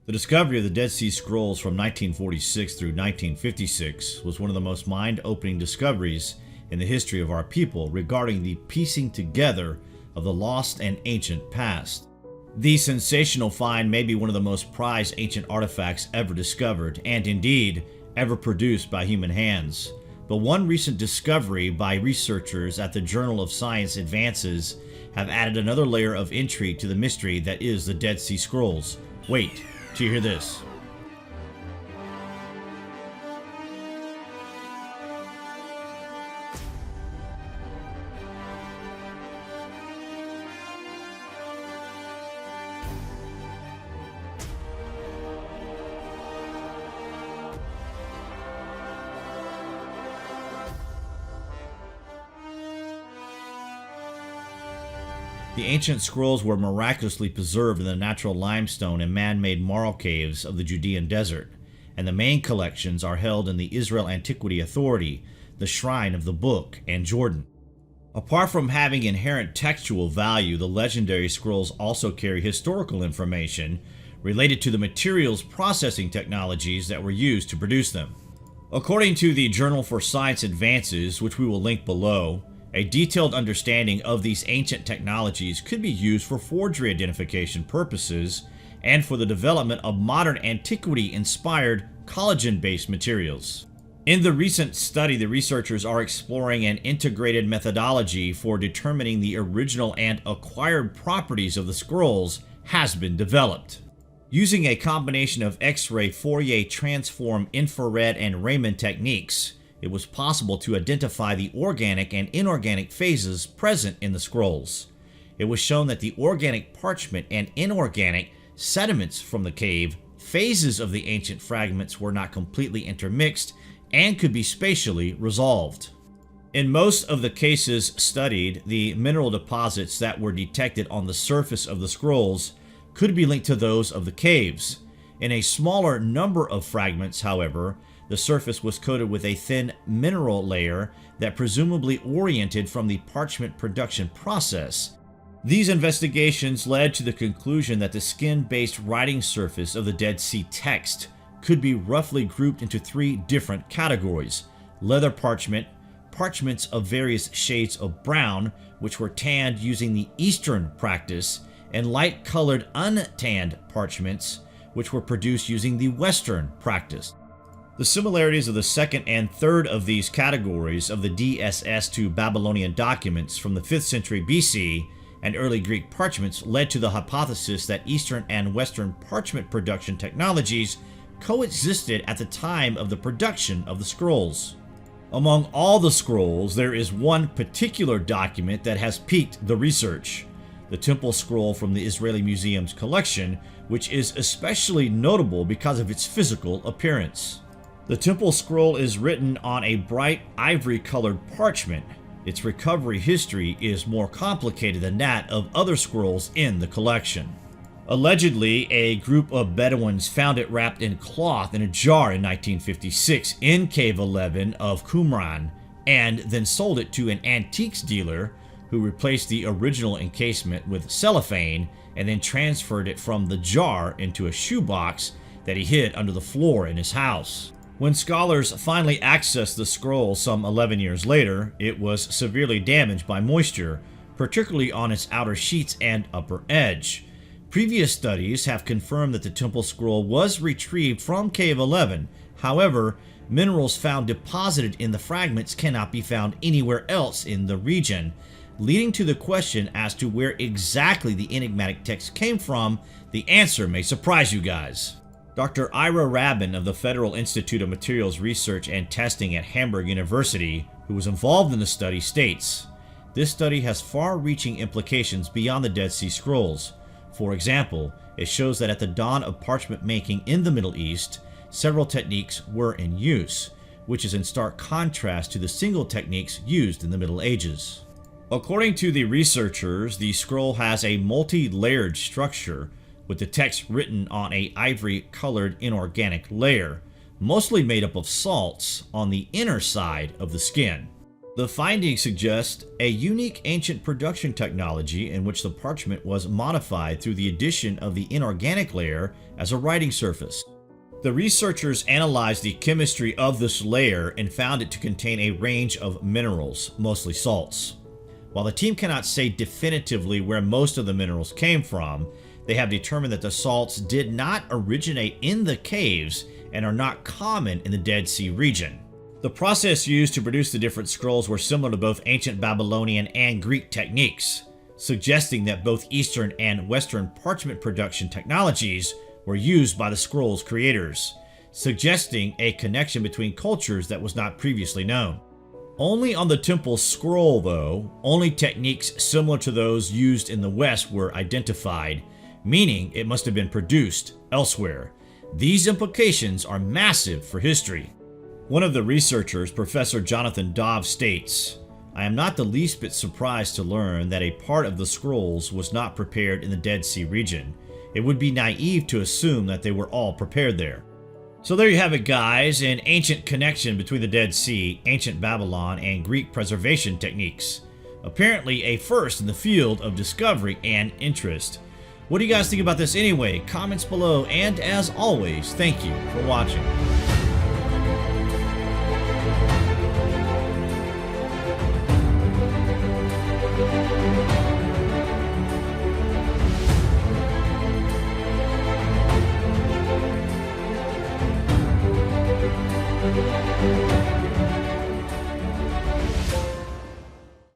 The discovery of the Dead Sea Scrolls from 1946 through 1956 was one of the most mind-opening discoveries in the history of our people regarding the piecing together of the lost and ancient past. The sensational find may be one of the most prized ancient artifacts ever discovered, and indeed, ever produced by human hands. But one recent discovery by researchers at the Journal of Science Advances have added another layer of intrigue to the mystery that is the Dead Sea Scrolls. Wait till you hear this. The ancient scrolls were miraculously preserved in the natural limestone and man-made marl caves of the Judean desert, and the main collections are held in the Israel Antiquity Authority, the Shrine of the Book, and Jordan. Apart from having inherent textual value, the legendary scrolls also carry historical information related to the materials processing technologies that were used to produce them. According to the Journal for Science Advances, which we will link below, a detailed understanding of these ancient technologies could be used for forgery identification purposes and for the development of modern antiquity-inspired collagen-based materials. In the recent study, the researchers are exploring an integrated methodology for determining the original and acquired properties of the scrolls has been developed. Using a combination of X-ray, Fourier transform, infrared, and Raman techniques, it was possible to identify the organic and inorganic phases present in the scrolls. It was shown that the organic parchment and inorganic sediments from the cave phases of the ancient fragments were not completely intermixed and could be spatially resolved. In most of the cases studied, the mineral deposits that were detected on the surface of the scrolls could be linked to those of the caves. In a smaller number of fragments, however, the surface was coated with a thin mineral layer that presumably oriented from the parchment production process. These investigations led to the conclusion that the skin-based writing surface of the Dead Sea text could be roughly grouped into three different categories: leather parchment, parchments of various shades of brown, which were tanned using the Eastern practice, and light-colored untanned parchments, which were produced using the Western practice. The similarities of the second and third of these categories of the DSS to Babylonian documents from the 5th century BC and early Greek parchments led to the hypothesis that Eastern and Western parchment production technologies coexisted at the time of the production of the scrolls. Among all the scrolls, there is one particular document that has piqued the research: the Temple Scroll from the Israeli Museum's collection, which is especially notable because of its physical appearance. The Temple Scroll is written on a bright ivory-colored parchment. Its recovery history is more complicated than that of other scrolls in the collection. Allegedly, a group of Bedouins found it wrapped in cloth in a jar in 1956 in Cave 11 of Qumran, and then sold it to an antiques dealer who replaced the original encasement with cellophane and then transferred it from the jar into a shoebox that he hid under the floor in his house. When scholars finally accessed the scroll some 11 years later, it was severely damaged by moisture, particularly on its outer sheets and upper edge. Previous studies have confirmed that the Temple Scroll was retrieved from Cave 11. However, minerals found deposited in the fragments cannot be found anywhere else in the region, leading to the question as to where exactly the enigmatic text came from. The answer may surprise you guys. Dr. Ira Rabin of the Federal Institute of Materials Research and Testing at Hamburg University, who was involved in the study, states, "This study has far-reaching implications beyond the Dead Sea Scrolls. For example, it shows that at the dawn of parchment making in the Middle East, several techniques were in use, which is in stark contrast to the single techniques used in the Middle Ages." According to the researchers, the scroll has a multi-layered structure, with the text written on a ivory-colored inorganic layer, mostly made up of salts, on the inner side of the skin. The findings suggest a unique ancient production technology in which the parchment was modified through the addition of the inorganic layer as a writing surface. The researchers analyzed the chemistry of this layer and found it to contain a range of minerals, mostly salts. While the team cannot say definitively where most of the minerals came from, they have determined that the salts did not originate in the caves and are not common in the Dead Sea region. The process used to produce the different scrolls were similar to both ancient Babylonian and Greek techniques, suggesting that both Eastern and Western parchment production technologies were used by the scrolls' creators, suggesting a connection between cultures that was not previously known. Only on the temple scroll, though, only techniques similar to those used in the West were identified, meaning it must have been produced elsewhere. These implications are massive for history. One of the researchers, Professor Jonathan Dove, states, "I am not the least bit surprised to learn that a part of the scrolls was not prepared in the Dead Sea region. It would be naive to assume that they were all prepared there." So there you have it, guys, an ancient connection between the Dead Sea, ancient Babylon, and Greek preservation techniques. Apparently a first in the field of discovery and interest. What do you guys think about this anyway? Comments below, and as always, thank you for watching.